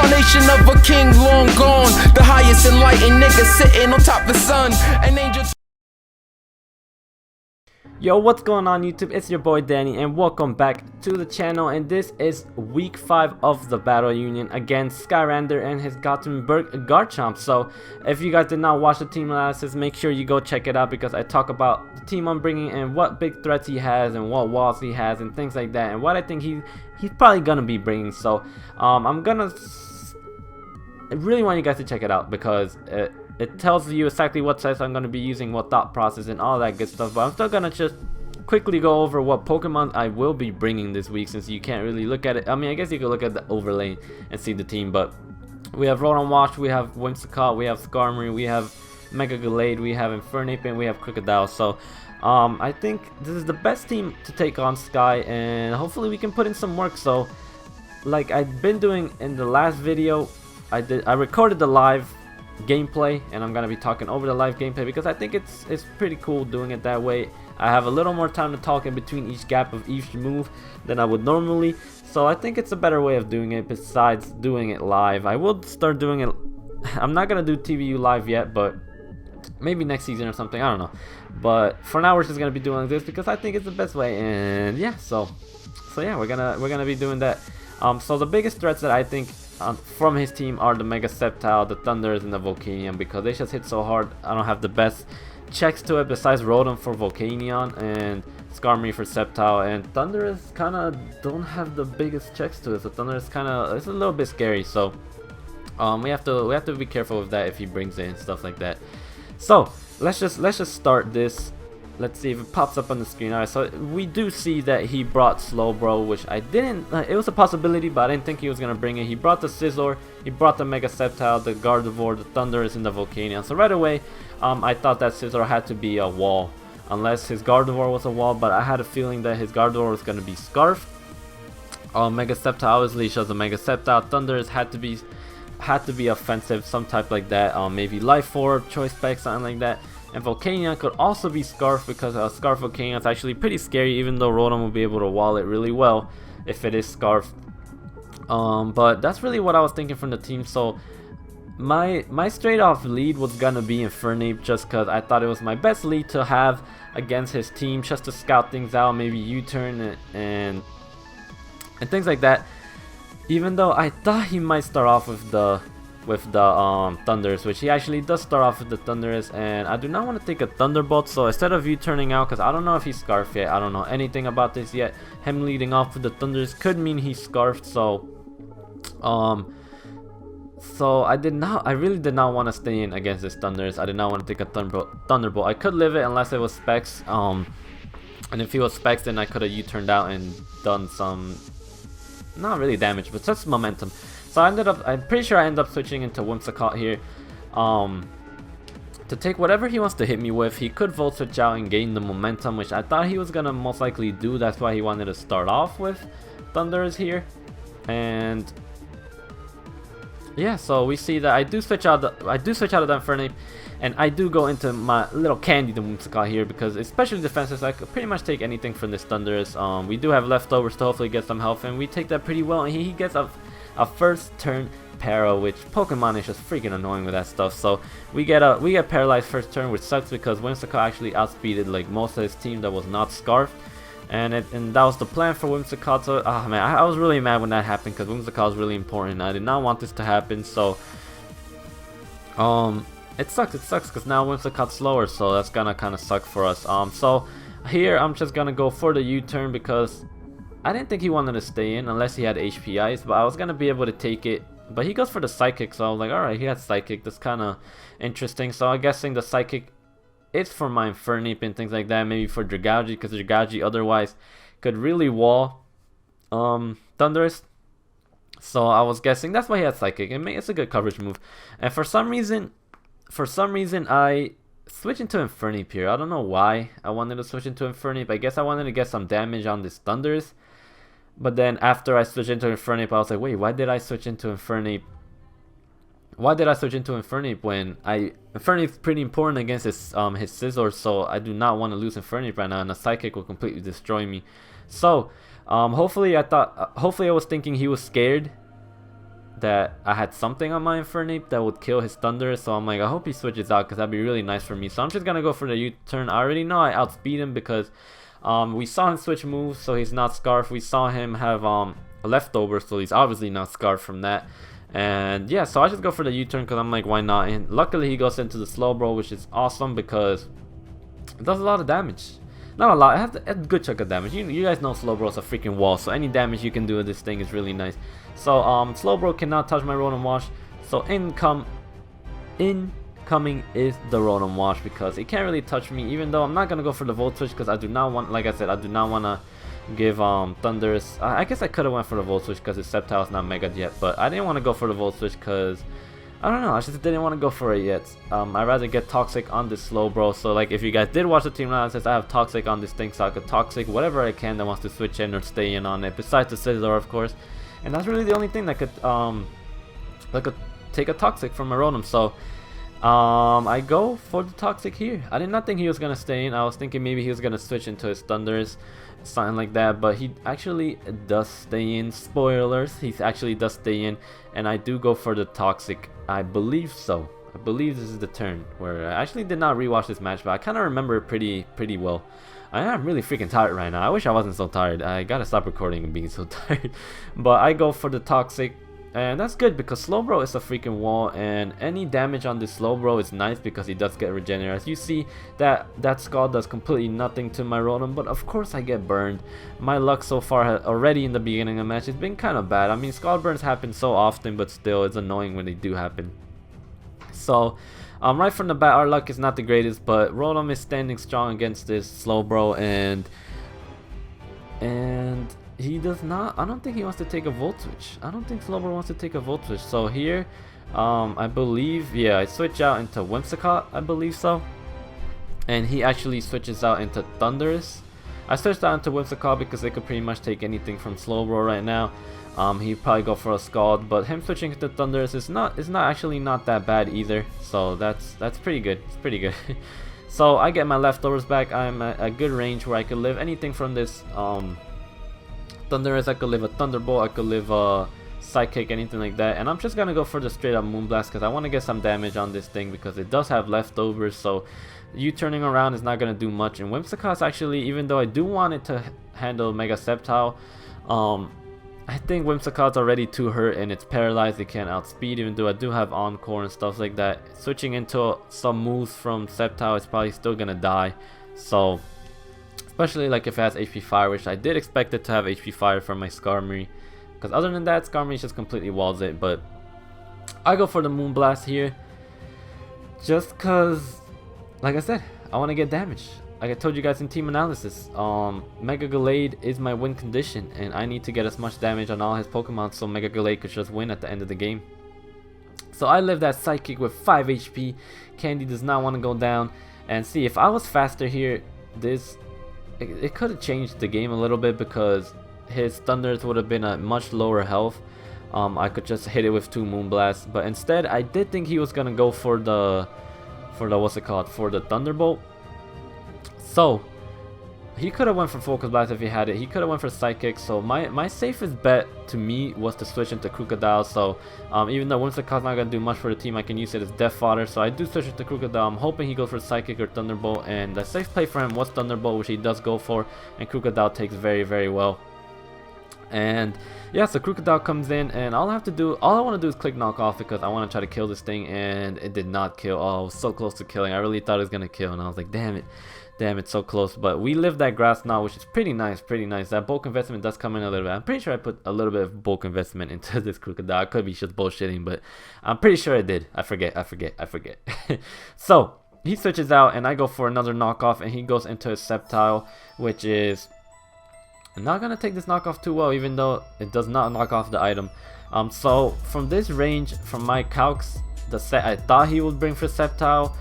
Reincarnation of a king long gone. The highest enlightened nigga sitting on top of the sun. An angel. Yo, what's going on YouTube? It's your boy Danny and welcome back to the channel, and this is week 5 of the Battle Union against Skyrander and his Gothenburg Garchomps. So if you guys did not watch the team analysis, make sure you go check it out because I talk about the team I'm bringing and what big threats he has and what walls he has and things like that and what I think he's probably gonna be bringing. So I really want you guys to check it out because it tells you exactly what sets I'm going to be using, what thought process and all that good stuff. But I'm still going to just quickly go over what Pokemon I will be bringing this week, since you can't really look at it. I mean, I guess you could look at the overlay and see the team, but we have Rotom-wash, we have Whimsicott, we have Skarmory, we have Mega Gallade, we have Infernape, and we have Crocodile. So I think this is the best team to take on Sky, and hopefully we can put in some work. So like I've been doing in the last video, I recorded the live gameplay, and I'm gonna be talking over the live gameplay because I think it's pretty cool doing it that way. I have a little more time to talk in between each gap of each move than I would normally, so I think it's a better way of doing it besides doing it live. I will start doing it. I'm not gonna do TBU live yet, but maybe next season or something, I don't know. But for now we're just gonna be doing this because I think it's the best way, and yeah, so yeah, we're gonna be doing that. So the biggest threats that I think from his team are the Mega Sceptile, the Thundurus, and the Volcanion, because they just hit so hard. I don't have the best checks to it besides Rotom for Volcanion and Skarmory for Sceptile, and Thundurus kind of don't have the biggest checks to it. So Thundurus it's a little bit scary. So we have to be careful with that if he brings it and stuff like that. So let's just start this. Let's see if it pops up on the screen. Alright, so we do see that he brought Slowbro, which I didn't. It was a possibility, but I didn't think he was gonna bring it. He brought the Scizor, he brought the Mega Sceptile, the Gardevoir, the Thundurus, and the Volcanion. So right away, I thought that Scizor had to be a wall, unless his Gardevoir was a wall. But I had a feeling that his Gardevoir was gonna be Scarf. Mega Sceptile obviously shows a Mega Sceptile. Thundurus had to be offensive, some type like that. Maybe Life Orb, Choice Spec, something like that. And Volcanion could also be Scarf because Scarf Volcanion is actually pretty scary, even though Rotom will be able to wall it really well if it is Scarf. But that's really what I was thinking from the team. So my straight off lead was gonna be Infernape, just because I thought it was my best lead to have against his team, just to scout things out, maybe U-turn and things like that. Even though I thought he might start off with the Thundurus, which he actually does start off with the Thundurus, and I do not want to take a Thunderbolt. So instead of you turning out, because I don't know if he's Scarf yet, I don't know anything about this yet, him leading off with the Thundurus could mean he's Scarfed. So I really did not want to stay in against this Thundurus. I did not want to take a Thunderbolt. I could live it unless it was Specs, and if he was Specs, then I could have U-turned out and done some, not really damage, but just momentum. So I'm pretty sure I ended up switching into Whimsicott here to take whatever he wants to hit me with. He could Volt Switch out and gain the momentum, which I thought he was gonna most likely do. That's why he wanted to start off with Thundurus here. And yeah, so we see that I do switch out of the Infernape, and I do go into my little candy, the Whimsicott here, because especially defensive, so I could pretty much take anything from this Thundurus. We do have leftovers to hopefully get some health, and we take that pretty well, and he gets a first turn Para, which Pokemon is just freaking annoying with that stuff. So we get paralyzed first turn, which sucks because Whimsicott actually outspeeded like most of his team that was not Scarfed, and that was the plan for Whimsicott. So man, I was really mad when that happened because Whimsicott was really important. I did not want this to happen. So it sucks because now Whimsicott's slower, so that's gonna kind of suck for us. So here I'm just gonna go for the U-turn because I didn't think he wanted to stay in unless he had HP Ice, but I was gonna be able to take it. But he goes for the Psychic, so I was like, alright, he has Psychic. That's kind of interesting. So I'm guessing the Psychic is for my Infernape and things like that. Maybe for Dragalge, because Dragalge otherwise could really wall Thundurus. So I was guessing that's why he had Psychic. It's a good coverage move. And for some reason I switch into Infernape here. I don't know why I wanted to switch into Infernape. I guess I wanted to get some damage on this Thundurus. But then after I switched into Infernape, I was like, wait, why did I switch into Infernape? Why did I switch into Infernape when Infernape is pretty important against his Scizor, so I do not want to lose Infernape right now, and a Psychic will completely destroy me. So hopefully I was thinking he was scared that I had something on my Infernape that would kill his Thunder, so I'm like, I hope he switches out because that'd be really nice for me. So I'm just gonna go for the U-turn. I already know I outspeed him because we saw him switch moves, so he's not Scarf. We saw him have a leftover, so he's obviously not Scarf from that. And yeah, so I just go for the U-turn because I'm like, why not? And luckily he goes into the Slowbro, which is awesome because it does a lot of damage. Not a lot, it has a good chunk of damage. You guys know Slowbro is a freaking wall, so any damage you can do with this thing is really nice. So Slowbro cannot touch my Rotom-wash, so incoming is the Rotom-wash because it can't really touch me, even though I'm not gonna go for the Volt Switch because I do not want, like I said, I do not want to give Thundurus. I guess I could have went for the Volt Switch because his Sceptile is not Mega yet, but I didn't want to go for the Volt Switch because I don't know, I just didn't want to go for it yet. I'd rather get Toxic on this Slowbro. So like if you guys did watch the team analysis, I have Toxic on this thing, so I could Toxic whatever I can that wants to switch in or stay in on it, besides the Scizor of course. And that's really the only thing that could take a Toxic from a Rotom. So I go for the Toxic here. I did not think he was gonna stay in. I was thinking maybe he was gonna switch into his Thunders, something like that, but he actually does stay in. Spoilers, he actually does stay in, and I do go for the Toxic. I believe so. I believe this is the turn where I actually did not rewatch this match, but I kind of remember it pretty well. I am really freaking tired right now. I wish I wasn't so tired. I gotta stop recording and being so tired. But I go for the Toxic, and that's good because Slowbro is a freaking wall, and any damage on this Slowbro is nice because he does get regenerated. As you see, that Scald does completely nothing to my Rotom, but of course I get burned. My luck so far already in the beginning of the match has been kind of bad. I mean, Scald burns happen so often, but still it's annoying when they do happen. So right from the bat, our luck is not the greatest, but Rotom is standing strong against this Slowbro, and he does not, I don't think he wants to take a Volt Switch. I don't think Slowbro wants to take a Volt Switch. So here, I believe, yeah, I switch out into Whimsicott, I believe so. And he actually switches out into Thundurus. I switched out into Whimsicott because they could pretty much take anything from Slowbro right now. He'd probably go for a Scald, but him switching into Thundurus is not actually not that bad either. So that's pretty good. It's pretty good. So I get my leftovers back. I'm at a good range where I could live anything from this Thundurus. I could live a Thunderbolt, I could live a Psychic, anything like that. And I'm just gonna go for the straight up Moonblast because I want to get some damage on this thing because it does have leftovers. So you turning around is not gonna do much. And Whimsicott's actually, even though I do want it to handle Mega Sceptile, I think Whimsicott's already too hurt and it's paralyzed. It can't outspeed, even though I do have Encore and stuff like that. Switching into some moves from Sceptile, it's probably still gonna die. So especially like if it has HP Fire, which I did expect it to have HP Fire from my Skarmory, because other than that, Skarmory just completely walls it. But I go for the Moonblast here just because, like I said, I want to get damage. Like I told you guys in team analysis, Mega Gallade is my win condition, and I need to get as much damage on all his Pokemon so Mega Gallade could just win at the end of the game. So I live that Psychic with 5 HP. Candy does not want to go down. And see, if I was faster here, it could have changed the game a little bit because his Thunders would have been at much lower health. I could just hit it with 2 Moonblasts, but instead I did think he was gonna go for the what's it called, for the Thunderbolt. So he could have went for Focus Blast if he had it. He could have went for Psychic. So my safest bet to me was to switch into Crocodile. So even though Whimsicott's not gonna do much for the team, I can use it as Death Fodder. So I do switch into Crocodile. I'm hoping he goes for Psychic or Thunderbolt, and the safe play for him was Thunderbolt, which he does go for, and Crocodile takes very well. And yeah, so Crocodile comes in, and all I want to do is click Knock Off because I want to try to kill this thing, and it did not kill. Oh, I was so close to killing. I really thought it was gonna kill, and I was like, damn it, so close. But we live that Grass Knot, which is pretty nice. That bulk investment does come in a little bit. I'm pretty sure I put a little bit of bulk investment into this Crocodile. I could be just bullshitting, but I'm pretty sure I did. I forget. So he switches out, and I go for another knockoff, and he goes into his Sceptile, which is not gonna take this knockoff too well, even though it does not knock off the item. So from this range, from my calcs, the set I thought he would bring for Sceptile,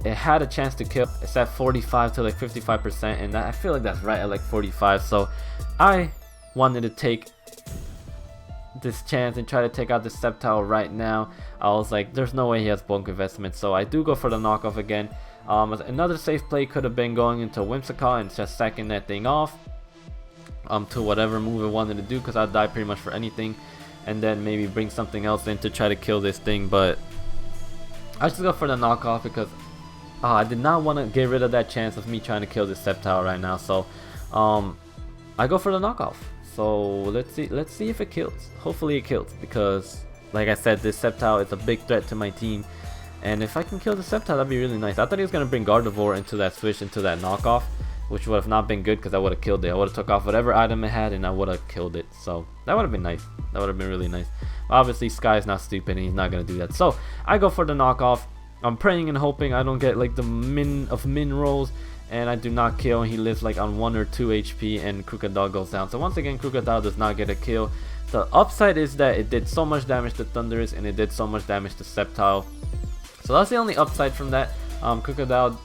it had a chance to kill. It's at 45 to like 55%, and I feel like that's right at like 45. So I wanted to take this chance and try to take out the Sceptile right now. I was like, there's no way he has bulk investment, so I do go for the knockoff again. Another safe play could have been going into Whimsicott and just sacking that thing off to whatever move it wanted to do, because I'd die pretty much for anything. and then maybe bring something else in to try to kill this thing. But I just go for the knockoff because I did not want to get rid of that chance of me trying to kill this Sceptile right now. So I go for the knockoff. So let's see if it kills. Hopefully it kills, because like I said, this Sceptile is a big threat to my team. And if I can kill the Sceptile, that'd be really nice. I thought he was going to bring Gardevoir into that switch, into that knockoff, which would have not been good because I would have killed it. I would have took off whatever item it had and I would have killed it. So that would have been nice. That would have been really nice. Obviously, Sky's not stupid and he's not going to do that. So I go for the knockoff. I'm praying and hoping I don't get like the min rolls and I do not kill. He lives like on 1 or 2 HP and Krookodile goes down. So once again, Krookodile does not get a kill. The upside is that it did so much damage to Thundurus and it did so much damage to Sceptile. So that's the only upside from that. Krookodile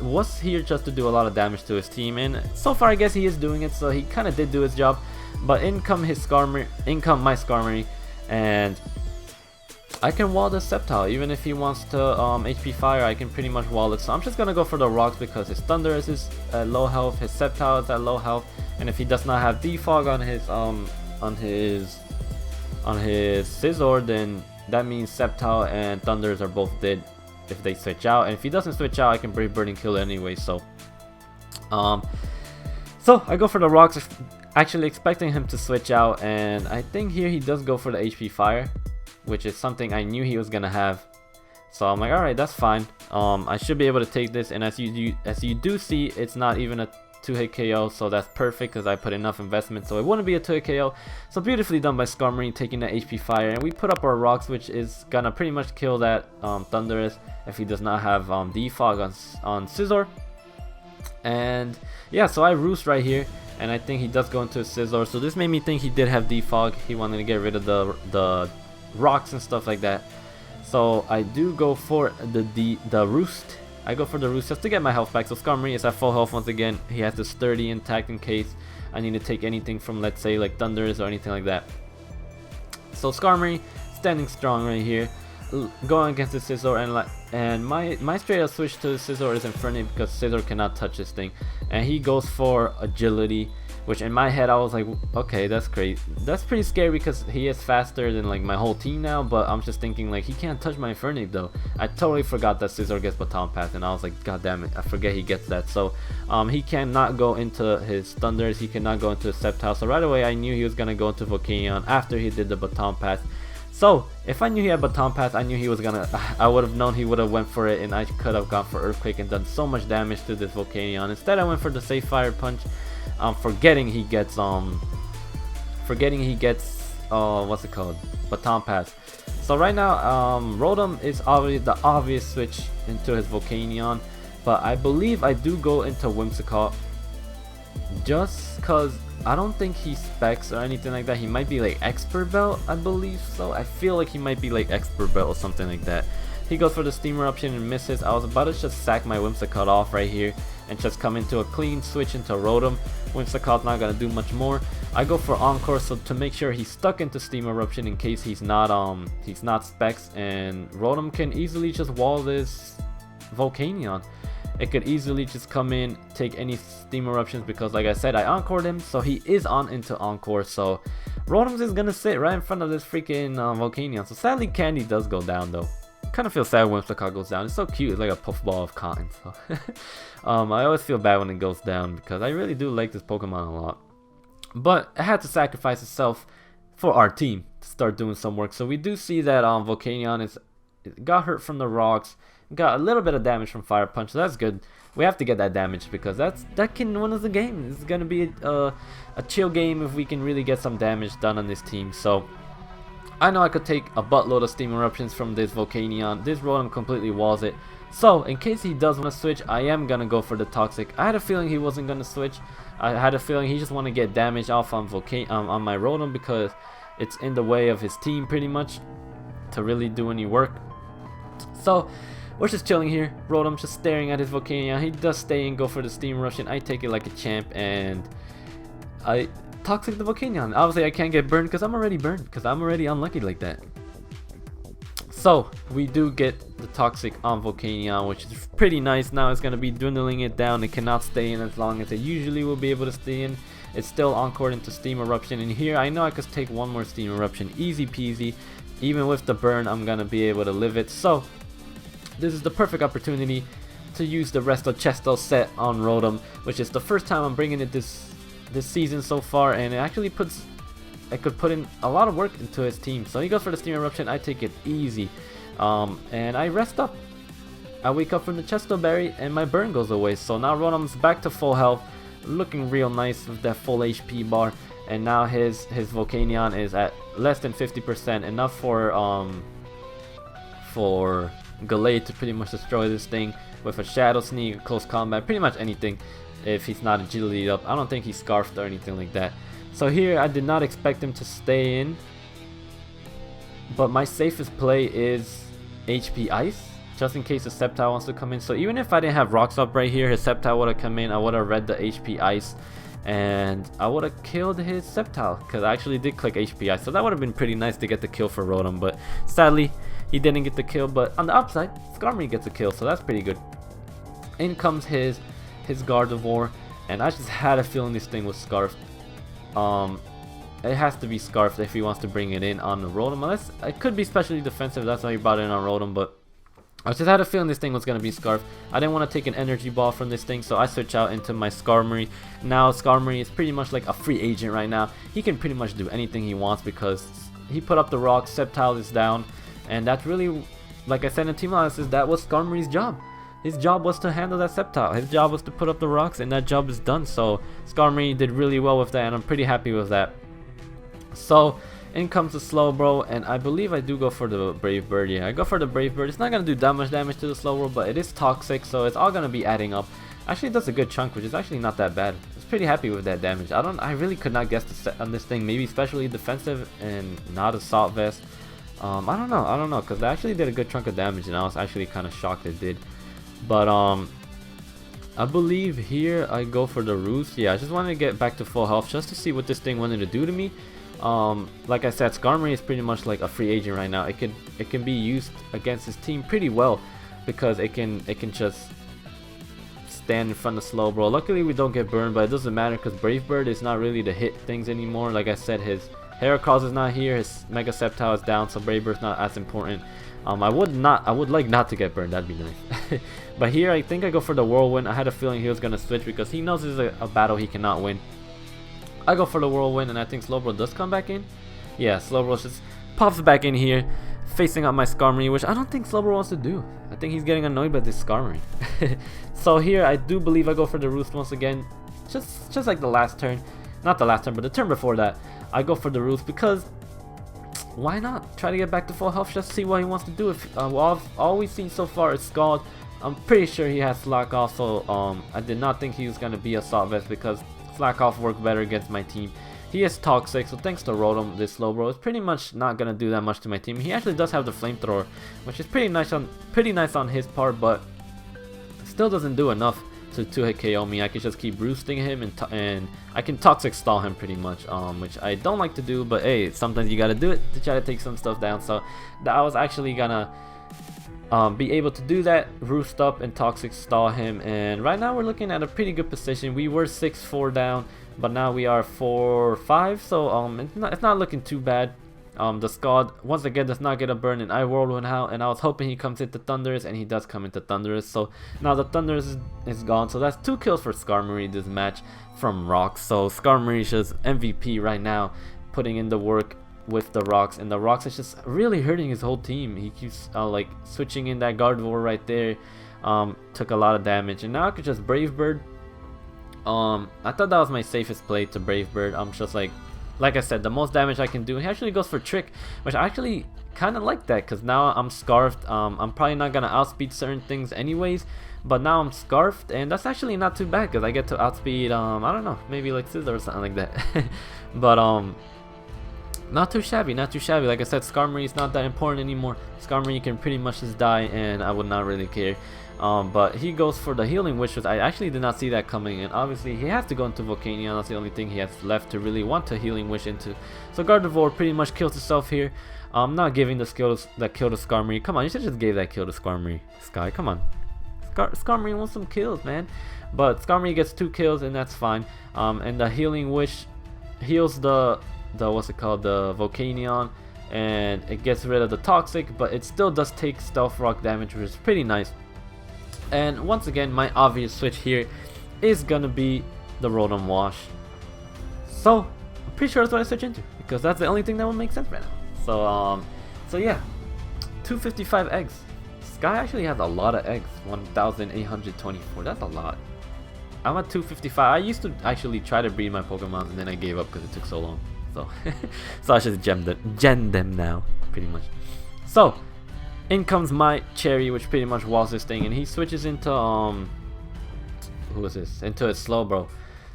was here just to do a lot of damage to his team, and so far I guess he is doing it, so he kind of did do his job. But in come my Skarmory, and I can wall the Sceptile. Even if he wants to HP Fire, I can pretty much wall it. So I'm just gonna go for the rocks because his Thundurus is at low health, his Sceptile is at low health, and if he does not have Defog on his Scizor, then that means Sceptile and Thundurus are both dead if they switch out. And if he doesn't switch out, I can Brave Bird and kill it anyway. So I go for the rocks, actually expecting him to switch out, and I think here he does go for the HP Fire, which is something I knew he was gonna have. So I'm like, alright, that's fine. I should be able to take this, and as you do see, it's not even a 2-hit KO, so that's perfect because I put enough investment so it wouldn't be a 2-hit KO. So beautifully done by Skarmory, taking that HP Fire, and we put up our rocks, which is gonna pretty much kill that Thundurus if he does not have Defog on Scizor. And yeah, so I roost right here, and I think he does go into a Scizor, so this made me think he did have Defog. He wanted to get rid of the rocks and stuff like that. So I do go for the roost. I go for the roost just to get my health back. So Skarmory is at full health once again. He has the sturdy intact in case I need to take anything from, let's say, like Thundurus or anything like that. So Skarmory standing strong right here, going against the Scizor, and my straight up switch to the Scizor is Infernape because Scizor cannot touch this thing, and he goes for agility, which in my head I was like, okay, that's great. That's pretty scary because he is faster than like my whole team now, but I'm just thinking like he can't touch my Infernape though. I totally forgot that Scizor gets Baton Pass, and I was like, god damn it, I forget he gets that. So he cannot go into his Thundurus, he cannot go into his Sceptile. So right away I knew he was gonna go into Volcanion after he did the Baton Pass. So if I knew he had Baton Pass, I knew he was gonna, I would have known he would have went for it, and I could have gone for Earthquake and done so much damage to this Volcanion. Instead I went for the Safe Fire Punch, forgetting he gets what's it called, Baton Pass. So right now Rotom is obviously the obvious switch into his Volcanion, but I believe I do go into Whimsicott just cause I don't think he specs or anything like that. He might be like Expert Belt, I believe so. I feel like he might be like Expert Belt or something like that. He goes for the Steam Eruption and misses. I was about to just sack my Whimsicott off right here and just come into a clean switch into Rotom. Whimsicott's not gonna do much more. I go for Encore, so to make sure he's stuck into Steam Eruption in case he's not specs, and Rotom can easily just wall this Volcanion. It could easily just come in, take any Steam Eruptions because like I said, I Encored him, so he is on into Encore. So Rotom's is gonna sit right in front of this freaking Volcanion. So sadly Candy does go down though. Kind of feel sad when Whimsicott goes down. It's so cute, it's like a puffball of cotton. So I always feel bad when it goes down because I really do like this Pokemon a lot. But it had to sacrifice itself for our team to start doing some work. So we do see that Volcanion got hurt from the rocks, got a little bit of damage from Fire Punch, so that's good. We have to get that damage because that can win us the game. It's gonna be a chill game if we can really get some damage done on this team. So I know I could take a buttload of Steam Eruptions from this Volcanion. This Rotom completely walls it. So in case he does want to switch, I am gonna go for the Toxic. I had a feeling he wasn't gonna switch. I had a feeling he just want to get damage off on my Rotom because it's in the way of his team pretty much to really do any work. So we're just chilling here. Rotom just staring at his Volcanion. He does stay and go for the Steam Rush, and I take it like a champ, and I Toxic the Volcanion. Obviously I can't get burned because I'm already burned because I'm already unlucky like that. So we do get the toxic on Volcanion, which is pretty nice. Now it's going to be dwindling it down. It cannot stay in as long as it usually will be able to stay in. It's still encored into Steam Eruption, and here I know I could take one more Steam Eruption easy peasy. Even with the burn, I'm going to be able to live it. So this is the perfect opportunity to use the Resto Chesto set on Rotom, which is the first time I'm bringing it this season so far, and it actually I could put in a lot of work into his team. So he goes for the Steam Eruption, I take it easy, and I rest up. I wake up from the Chesto Berry and my burn goes away. So now Rotom's back to full health, looking real nice with that full HP bar, and now his Volcanion is at less than 50%, enough for Gallade to pretty much destroy this thing with a Shadow Sneak, a close combat, pretty much anything if he's not agility up. I don't think he's scarfed or anything like that. So here I did not expect him to stay in, but my safest play is HP Ice, just in case the Sceptile wants to come in. So even if I didn't have Rocks up right here, his Sceptile would have come in, I would have read the HP Ice, and I would have killed his Sceptile, because I actually did click HP Ice. So that would have been pretty nice to get the kill for Rotom, but sadly he didn't get the kill. But on the upside, Skarmory gets a kill, so that's pretty good. In comes his Gardevoir, and I just had a feeling this thing was scarfed. It has to be scarfed if he wants to bring it in on the Rotom, unless it could be specially defensive, that's why he brought it in on Rotom. But I just had a feeling this thing was going to be scarfed. I didn't want to take an energy ball from this thing, so I switch out into my Skarmory. Now Skarmory is pretty much like a free agent right now. He can pretty much do anything he wants because he put up the rock, Sceptile is down, and that's really, like I said in team analysis, that was Skarmory's job. His job was to handle that Sceptile. His job was to put up the rocks, and that job is done. So Skarmory did really well with that, and I'm pretty happy with that. So in comes the Slowbro, and I believe I do go for the Brave Bird. Yeah, I go for the Brave Bird. It's not going to do that much damage to the Slowbro, but it is toxic, so it's all going to be adding up. Actually, it does a good chunk, which is actually not that bad. I was pretty happy with that damage. I really could not guess the set on this thing. Maybe especially defensive and not Assault Vest. I don't know, because it actually did a good chunk of damage, and I was actually kind of shocked it did. But I believe here I go for the Roost. Yeah, I just wanted to get back to full health just to see what this thing wanted to do to me. Like I said, Skarmory is pretty much like a free agent right now. It can be used against his team pretty well because it can just stand in front of Slowbro. Luckily we don't get burned, but it doesn't matter because Brave Bird is not really to hit things anymore. Like I said, his Heracross is not here, his Mega Sceptile is down, so Brave Bird's not as important. I would like not to get burned, that'd be nice. But here I think I go for the Whirlwind. I had a feeling he was gonna switch because he knows this is a battle he cannot win. I go for the Whirlwind, and I think Slowbro does come back in. Yeah, Slowbro just pops back in here, facing up my Skarmory, which I don't think Slowbro wants to do. I think he's getting annoyed by this Skarmory. So here I do believe I go for the Roost once again, just like the last turn. Not the last turn, but the turn before that. I go for the Roost because why not? Try to get back to full health, just see what he wants to do. If all we've seen so far is Scald. I'm pretty sure he has Slack Off, so I did not think he was going to be Assault Vest because Slack Off worked better against my team. He is toxic, so thanks to Rotom, this Slowbro is pretty much not going to do that much to my team. He actually does have the Flamethrower, which is pretty nice on his part, but still doesn't do enough to 2-hit KO me. I can just keep roosting him and I can toxic stall him pretty much, which I don't like to do, but hey, sometimes you gotta do it to try to take some stuff down. So I was actually gonna be able to do that, roost up and toxic stall him, and right now we're looking at a pretty good position. We were 6-4 down, but now we are 4-5, so it's not looking too bad. The Scald once again does not get a burn, and I Whirlwind out, and I was hoping he comes into Thundurus, and he does come into Thundurus. So now the Thundurus is gone, so that's 2 kills for Skarmory this match from Rocks. So Skarmory is just MVP right now, putting in the work with the Rocks, and the Rocks is just really hurting his whole team. He keeps like switching in that Gardevoir right there, took a lot of damage, and now I could just Brave Bird. I thought that was my safest play to Brave Bird. I'm just like I said, the most damage I can do. He actually goes for Trick, which I actually kind of like that because now I'm Scarfed. I'm probably not going to outspeed certain things anyways, but now I'm Scarfed, and that's actually not too bad because I get to outspeed, I don't know, maybe like Scissor or something like that. But Not too shabby, not too shabby. Like I said, Skarmory is not that important anymore. Skarmory can pretty much just die, and I would not really care. But he goes for the Healing Wish, which I actually did not see that coming, and obviously he has to go into Volcanion. That's the only thing he has left to really want to Healing Wish into. So Gardevoir pretty much kills itself here. I'm not giving the skill that kill to Skarmory. Come on, you should just give that kill to Skarmory. Sky, come on. Skarmory wants some kills, man. But Skarmory gets 2 kills, and that's fine. And the Healing Wish heals the what's it called, the Volcanion, and it gets rid of the Toxic, but it still does take Stealth Rock damage, which is pretty nice. And once again, my obvious switch here is gonna be the Rotom-wash. So I'm pretty sure that's what I switch into, because that's the only thing that would make sense right now. So yeah, 255 eggs. Sky actually has a lot of eggs, 1,824. That's a lot. I'm at 255. I used to actually try to breed my Pokemon, and then I gave up because it took so long. So I should gen them now, pretty much. So in comes my Cherry, which pretty much walls this thing, and he switches into who is this? Into its Slowbro.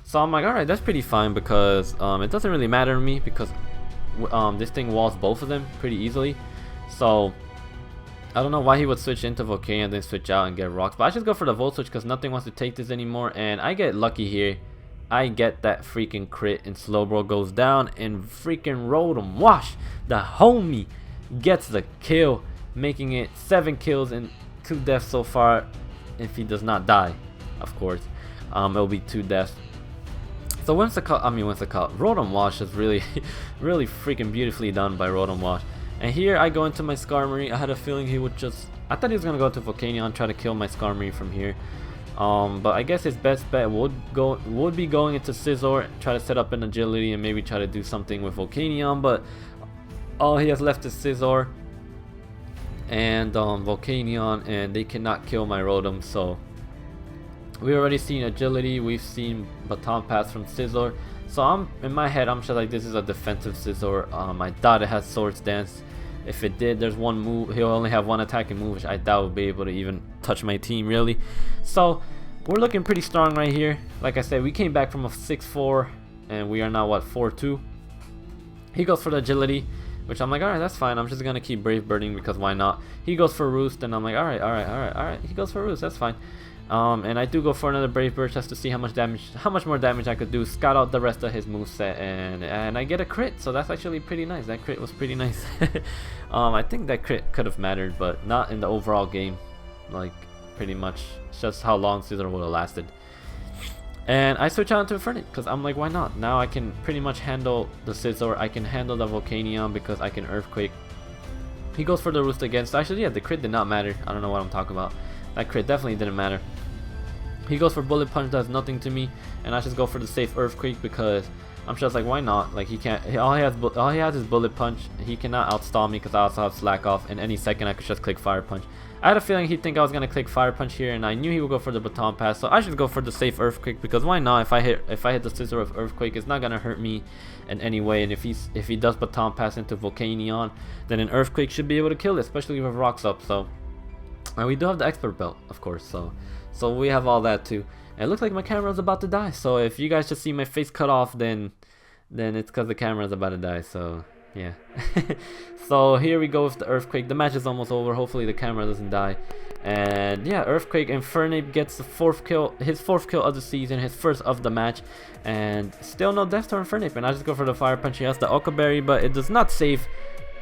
So I'm like, alright, that's pretty fine, because it doesn't really matter to me, because this thing walls both of them pretty easily. So I don't know why he would switch into Volcanion and then switch out and get rocks, but I just go for the Volt Switch because nothing wants to take this anymore, and I get lucky here. I get that freaking crit, and Slowbro goes down, and freaking Rotom-wash, the homie, gets the kill, making it 7 kills and 2 deaths so far. If he does not die, of course, it'll be 2 deaths. So Rotom-wash is really, really freaking beautifully done by Rotom-wash. And here I go into my Skarmory. I had a feeling he would just, I thought he was gonna go to Volcanion, try to kill my Skarmory from here. But I guess his best bet would be going into Scizor, try to set up an Agility, and maybe try to do something with Volcanion. But all he has left is Scizor and Volcanion, and they cannot kill my Rotom. So we already seen Agility, we've seen Baton Pass from Scizor. So in my head, I'm just like, this is a defensive Scizor. I doubt it has Swords Dance. If it did, there's one move. He'll only have one attacking move, which I doubt would be able to even touch my team, really. So we're looking pretty strong right here. Like I said, we came back from a 6-4, and we are now, what, 4-2. He goes for the Agility, which I'm like, alright, that's fine. I'm just going to keep Brave Birding, because why not? He goes for Roost, and I'm like, alright. He goes for Roost, that's fine. And I do go for another Brave Bird just to see how much more damage I could do, scout out the rest of his moveset, and I get a crit. So that's actually pretty nice. That crit was pretty nice. I think that crit could have mattered, but not in the overall game. Like, pretty much, it's just how long Scizor would have lasted. And I switch out into Infernape, because I'm like, why not? Now I can pretty much handle the Scizor. I can handle the Volcanion, because I can Earthquake. He goes for the Roost again. So actually, yeah, the crit did not matter. I don't know what I'm talking about. That crit definitely didn't matter. He goes for Bullet Punch, does nothing to me, and I just go for the safe Earthquake, because I'm just like, why not? Like, he can't. All he has is Bullet Punch. He cannot outstall me, because I also have Slack Off, and any second I could just click Fire Punch. I had a feeling he'd think I was gonna click Fire Punch here, and I knew he would go for the Baton Pass, so I should go for the safe Earthquake, because why not? If I hit the Scizor with Earthquake, it's not gonna hurt me in any way. And if he does Baton Pass into Volcanion, then an Earthquake should be able to kill it, especially with rocks up. So, and we do have the Expert Belt, of course. So we have all that too. And it looks like my camera's about to die. So if you guys just see my face cut off, then it's because the camera's about to die. So yeah. So here we go with the Earthquake. The match is almost over. Hopefully the camera doesn't die. And yeah, Earthquake, and Infernape gets the 4th kill, his 4th kill of the season, his first of the match, and still no death to Infernape. And I just go for the Fire Punch. He has the Occa Berry, but it does not save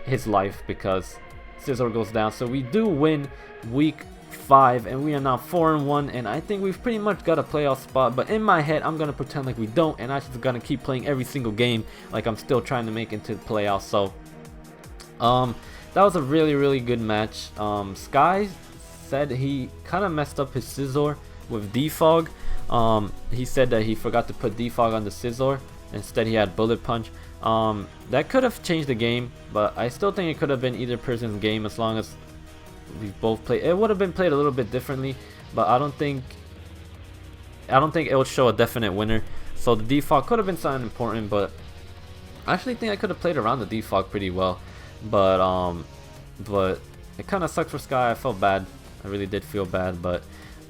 his life because Scizor goes down. So we do win week 5, and we are now 4-1, and I think we've pretty much got a playoff spot. But in my head, I'm gonna pretend like we don't, and I'm just gonna keep playing every single game like I'm still trying to make it into the playoffs. So that was a really good match. Sky said he kind of messed up his Scizor with Defog. He said that he forgot to put Defog on the Scizor. Instead he had Bullet Punch. That could have changed the game, but I still think it could have been either person's game as long as we both played. It would have been played a little bit differently, but I don't think it would show a definite winner. So the Defog could have been something important, but I actually think I could have played around the Defog pretty well. But it kind of sucks for Sky. I felt bad. I really did feel bad, but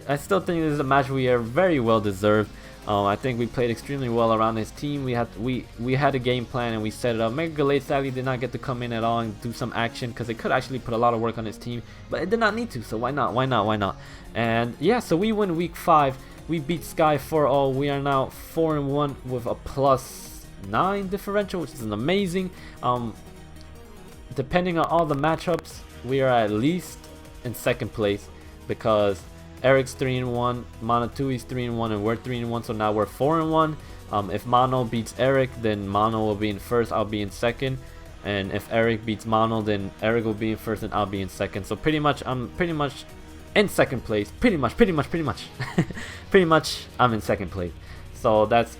I still think this is a match we are very well deserved. I think we played extremely well around his team. We had a game plan and we set it up. Mega Gallade sadly did not get to come in at all and do some action because it could actually put a lot of work on his team, but it did not need to, so why not? And yeah, so we win week 5. We beat Sky 4-0. We are now 4-1 with a +9 differential, which is an amazing. Depending on all the matchups, we are at least in 2nd place because Eric's 3-1, Mono2's 3-1, and we're 3-1. So now we're 4-1. If Mono beats Eric, then Mono will be in 1st. I'll be in 2nd. And if Eric beats Mono, then Eric will be in 1st, and I'll be in 2nd. So pretty much, I'm pretty much in 2nd place. Pretty much. Pretty much, I'm in 2nd place. So that's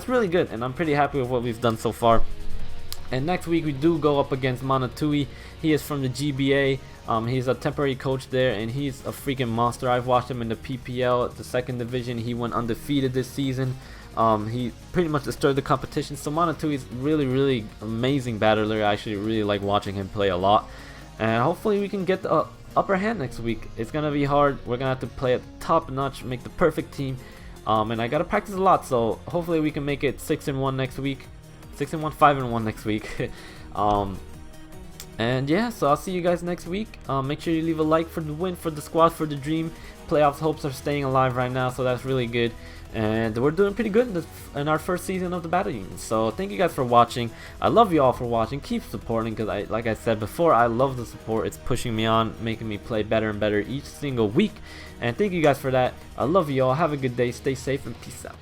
really good, and I'm pretty happy with what we've done so far. And next week we do go up against Mono2. He is from the GBA. He's a temporary coach there, and he's a freaking monster. I've watched him in the PPL, the 2nd division. He went undefeated this season. He pretty much destroyed the competition. So Mono2 is really amazing battler. I actually really like watching him play a lot. And hopefully we can get the upper hand next week. It's gonna be hard. We're gonna have to play at top notch, make the perfect team. And I gotta practice a lot. So hopefully we can make it 6-1 next week. 6-1, 5-1 next week. And yeah, so I'll see you guys next week. Make sure you leave a like for the win, for the squad, for the dream. Playoffs hopes are staying alive right now, so that's really good. And we're doing pretty good in our 1st season of the Battle Union. So thank you guys for watching. I love you all for watching. Keep supporting, because like I said before, I love the support. It's pushing me on, making me play better and better each single week. And thank you guys for that. I love you all. Have a good day. Stay safe and peace out.